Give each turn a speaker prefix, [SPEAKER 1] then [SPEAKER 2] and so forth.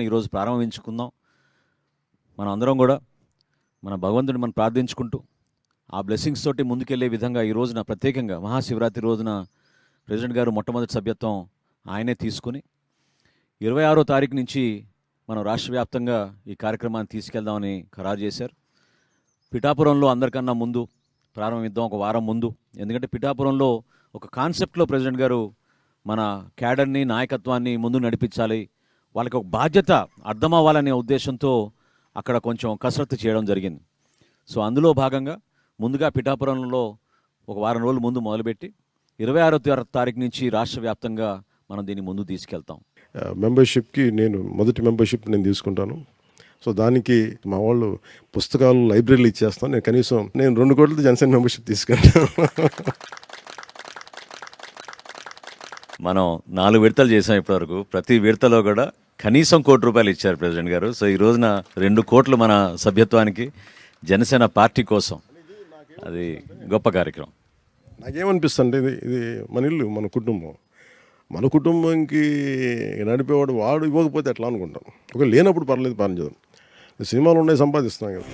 [SPEAKER 1] ఈరోజు ప్రారంభించుకుందాం. మనం అందరం కూడా మన భగవంతుడిని మనం ప్రార్థించుకుంటూ ఆ బ్లెస్సింగ్స్ తోటి ముందుకెళ్లే విధంగా ఈ రోజున ప్రత్యేకంగా మహాశివరాత్రి రోజున ప్రెసిడెంట్ గారు మొట్టమొదటి సభ్యత్వం ఆయనే తీసుకుని 26వ తారీఖు నుంచి మనం రాష్ట్ర వ్యాప్తంగా ఈ కార్యక్రమాన్ని తీసుకెళ్దామని ఖరారు చేశారు. పిఠాపురంలో అందరికన్నా ముందు ప్రారంభిద్దాం, ఒక వారం ముందు. ఎందుకంటే పిఠాపురంలో ఒక కాన్సెప్ట్లో ప్రెసిడెంట్ గారు మన క్యాడర్ని, నాయకత్వాన్ని ముందు నడిపించాలి, వాళ్ళకి ఒక బాధ్యత అర్థం అవ్వాలనే ఉద్దేశంతో అక్కడ కొంచెం కసరత్తు చేయడం జరిగింది. సో అందులో భాగంగా ముందుగా పిఠాపురంలో ఒక వారం రోజులు ముందు మొదలుపెట్టి 26వ తారీఖు నుంచి రాష్ట్ర వ్యాప్తంగా మనం దీన్ని ముందు తీసుకెళ్తాం.
[SPEAKER 2] మెంబర్షిప్కి మొదటి మెంబర్షిప్ నేను తీసుకుంటాను. సో దానికి మా వాళ్ళు పుస్తకాలు లైబ్రరీలు ఇచ్చేస్తాను. నేను 2 కోట్లతో జనసేన మెంబర్షిప్ తీసుకుంటాను.
[SPEAKER 1] మనం 4 విడతలు చేసాం ఇప్పటివరకు. ప్రతి విడతలో కూడా కనీసం ₹1 కోటి ఇచ్చారు ప్రెసిడెంట్ గారు. సో ఈ రోజున 2 కోట్లు మన సభ్యత్వానికి జనసేన పార్టీ కోసం. అది గొప్ప కార్యక్రమం.
[SPEAKER 2] నాకేమనిపిస్తుంది, ఇది మన ఇల్లు, మన కుటుంబం. మన కుటుంబంకి నడిపేవాడు వాడు ఇవ్వకపోతే ఎట్లా అనుకుంటాం. ఒకవేళ లేనప్పుడు పర్లేదు, పని చేద్దాం. సినిమాలు ఉన్నాయి, సంపాదిస్తున్నాం కదా.